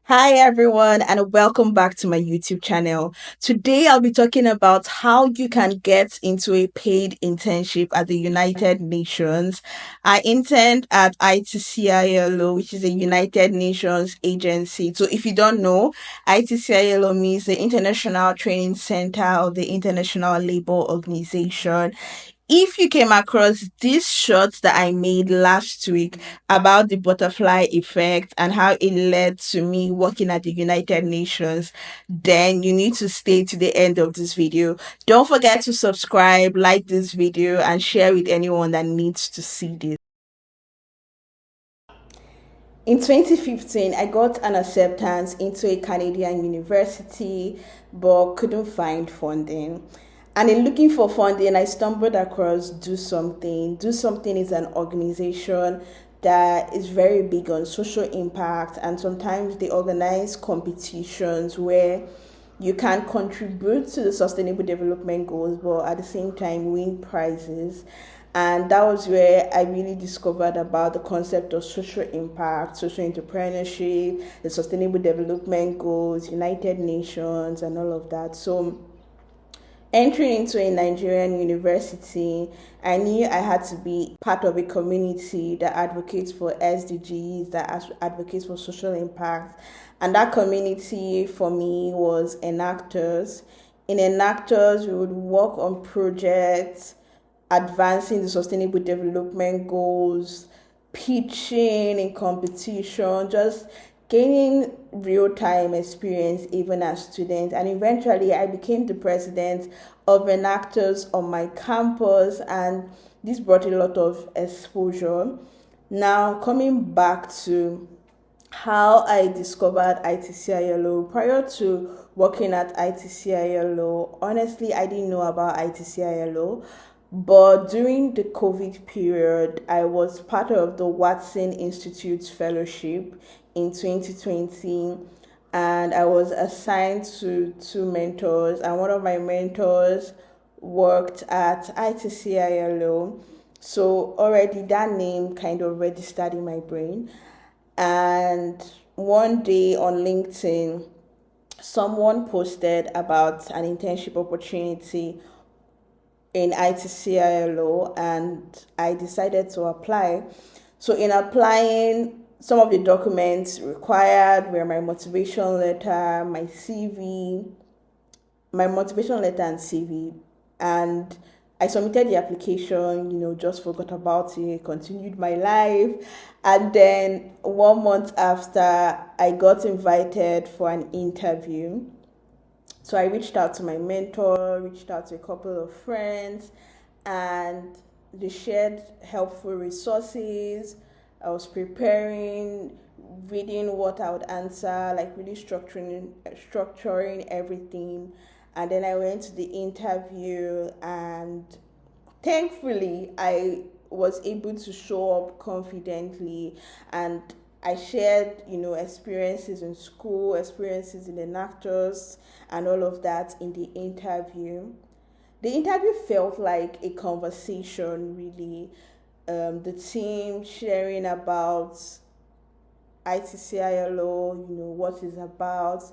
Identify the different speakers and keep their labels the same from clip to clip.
Speaker 1: Hi, everyone, and welcome back to my YouTube channel. Today, I'll be talking about how you can get into a paid internship at the United Nations. I interned at ITCILO, which is a United Nations agency. So, if you don't know, ITCILO means the International Training Center of the International Labour Organization. If you came across this short that I made last week about the butterfly effect and how it led to me working at the United Nations, then you need to stay to the end of this video. Don't forget to subscribe, like this video, and share with anyone that needs to see this. In 2015, I got an acceptance into a Canadian university but couldn't find funding. And in looking for funding, I stumbled across Do Something. Do Something is an organization that is very big on social impact, and sometimes they organize competitions where you can contribute to the sustainable development goals but at the same time win prizes. And that was where I really discovered about the concept of social impact, social entrepreneurship, the sustainable development goals, United Nations, and all of that. So entering into a Nigerian university, I knew I had to be part of a community that advocates for SDGs, that advocates for social impact. And that community for me was Enactors. In Enactors, we would work on projects advancing the sustainable development goals, pitching in competition, just gaining real time experience even as students. And eventually I became the president of Enactors on my campus, and this brought a lot of exposure. Now coming back to how I discovered ITCILO. Prior to working at ITCILO, honestly, I didn't know about ITCILO. But during the COVID period, I was part of the Watson Institute's fellowship in 2020, and I was assigned to two mentors, and one of my mentors worked at ITCILO. So already that name kind of registered in my brain. And one day on LinkedIn, someone posted about an internship opportunity in ITCILO, and I decided to apply. So in applying, some of the documents required were my motivation letter, my CV, my motivation letter and CV, and I submitted the application, just forgot about it, continued my life. And then 1 month after, I got invited for an interview. So I reached out to my mentor, reached out to a couple of friends, and they shared helpful resources. I was preparing, reading what I would answer, like really structuring everything. And then I went to the interview, and thankfully I was able to show up confidently, and I shared, experiences in school, experiences in the actors, and all of that in the interview. The interview felt like a conversation, really. The team sharing about ITCILO, what it's about,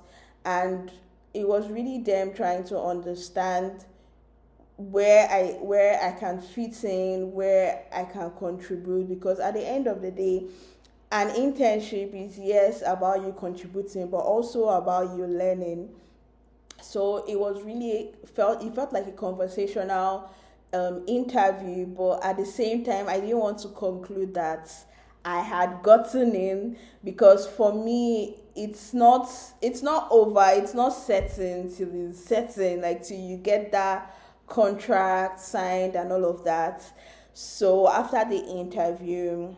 Speaker 1: and it was really them trying to understand where I can fit in, where I can contribute, because at the end of the day, an internship is, yes, about you contributing but also about you learning. So it was really felt like a conversational interview, but at the same time I didn't want to conclude that I had gotten in, because for me it's not over, it's not certain till it's certain, like till you get that contract signed and all of that. So after the interview,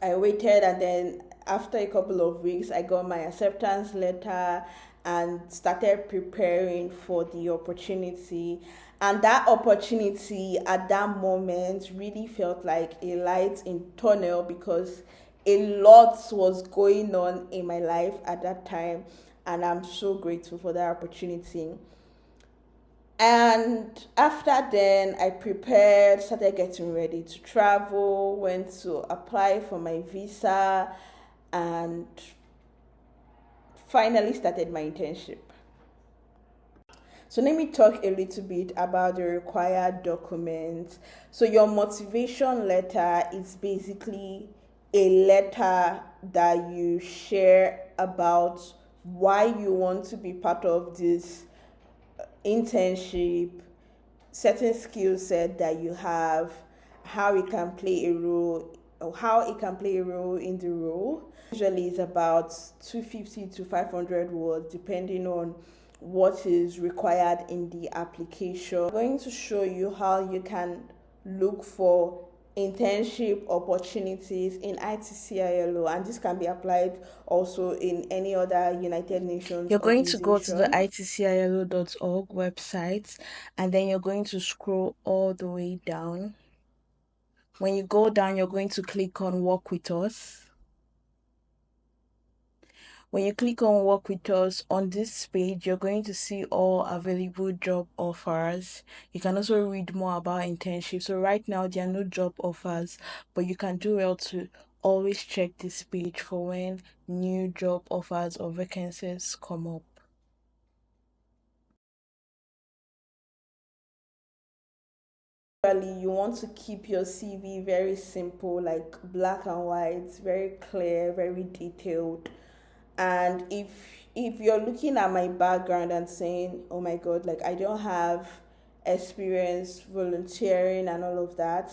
Speaker 1: I waited, and then after a couple of weeks, I got my acceptance letter and started preparing for the opportunity. And that opportunity at that moment really felt like a light in tunnel, because a lot was going on in my life at that time, and I'm so grateful for that opportunity. And after then, I prepared, started getting ready to travel, went to apply for my visa, and finally started my internship. So let me talk a little bit about the required documents. So your motivation letter is basically a letter that you share about why you want to be part of this internship, certain skill set that you have, how it can play a role, or how it can play a role in the role. Usually it's about 250 to 500 words depending on what is required in the application. I'm going to show you how you can look for internship opportunities in ITCILO, and this can be applied also in any other United Nations
Speaker 2: You're going to go to the
Speaker 1: organization.
Speaker 2: itcilo.org website, and then you're going to scroll all the way down. When you go down, you're going to click on Work with Us. When you click on Work with Us on this page, you're going to see all available job offers. You can also read more about internships. So right now there are no job offers, but you can do well to always check this page for when new job offers or vacancies come up.
Speaker 1: Usually you want to keep your CV very simple, like black and white, very clear, very detailed. And if you're looking at my background and saying, oh my god, like I don't have experience volunteering and all of that,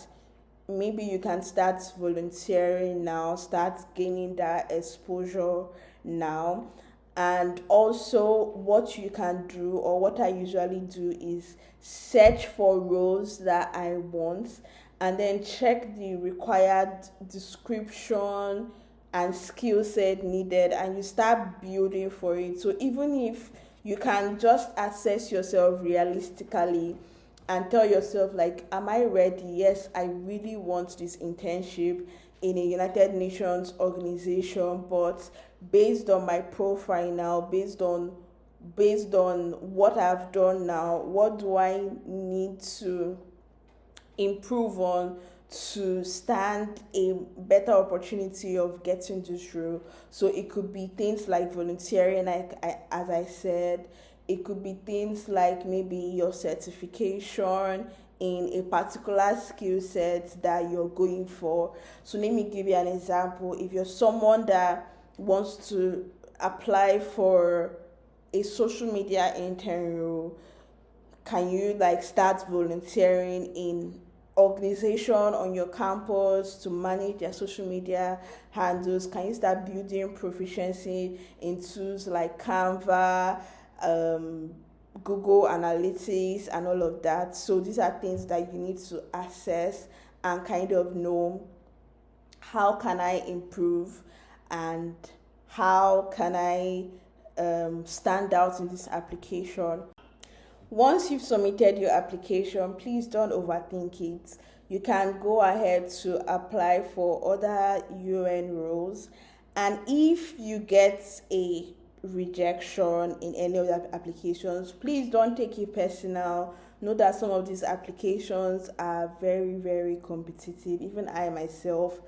Speaker 1: maybe you can start volunteering now, start gaining that exposure now. And also, what you can do, or what I usually do, is search for roles that I want and then check the required description and skill set needed, and you start building for it. So even if you can just assess yourself realistically and tell yourself, like, am I ready? Yes, I really want this internship in a United Nations organization, but based on my profile now, based on what I've done now, what do I need to improve on to stand a better opportunity of getting this role? So it could be things like volunteering, as I said. It could be things like maybe your certification in a particular skill set that you're going for. So let me give you an example. If you're someone that wants to apply for a social media intern role, can you like start volunteering in organization on your campus to manage their social media handles? Can you start building proficiency in tools like Canva, Google Analytics, and all of that? So these are things that you need to assess and kind of know, how can I improve, and how can I stand out in this application. Once you've submitted your application, please don't overthink it. You can go ahead to apply for other UN roles, and if you get a rejection in any of the applications, please don't take it personal. Know that some of these applications are very, very competitive. Even I myself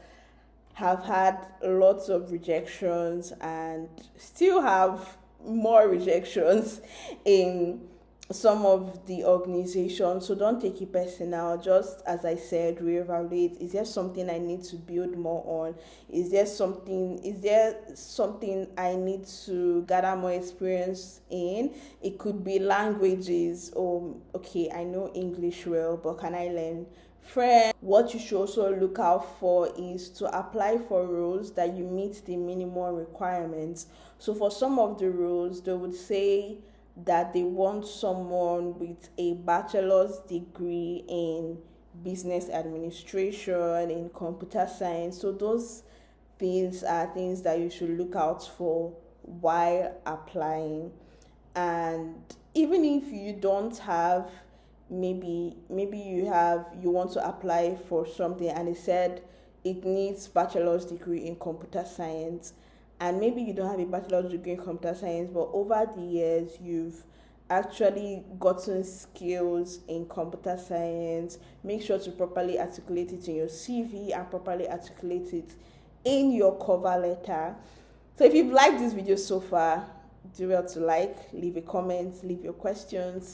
Speaker 1: have had lots of rejections and still have more rejections in some of the organizations. So don't take it personal. Just as I said, reevaluate. Is there something I need to build more on? Is there something I need to gather more experience in? It could be languages. Oh, okay, I know English well, but can I learn French? What you should also look out for is to apply for roles that you meet the minimum requirements. So for some of the roles, they would say that they want someone with a bachelor's degree in business administration, in computer science. So those things are things that you should look out for while applying. And even if you don't have, maybe you want to apply for something and it said it needs bachelor's degree in computer science, and maybe you don't have a bachelor's degree in computer science, but over the years you've actually gotten skills in computer science, make sure to properly articulate it in your CV and properly articulate it in your cover letter. So if you've liked this video so far, Do well to like, leave a comment, leave your questions.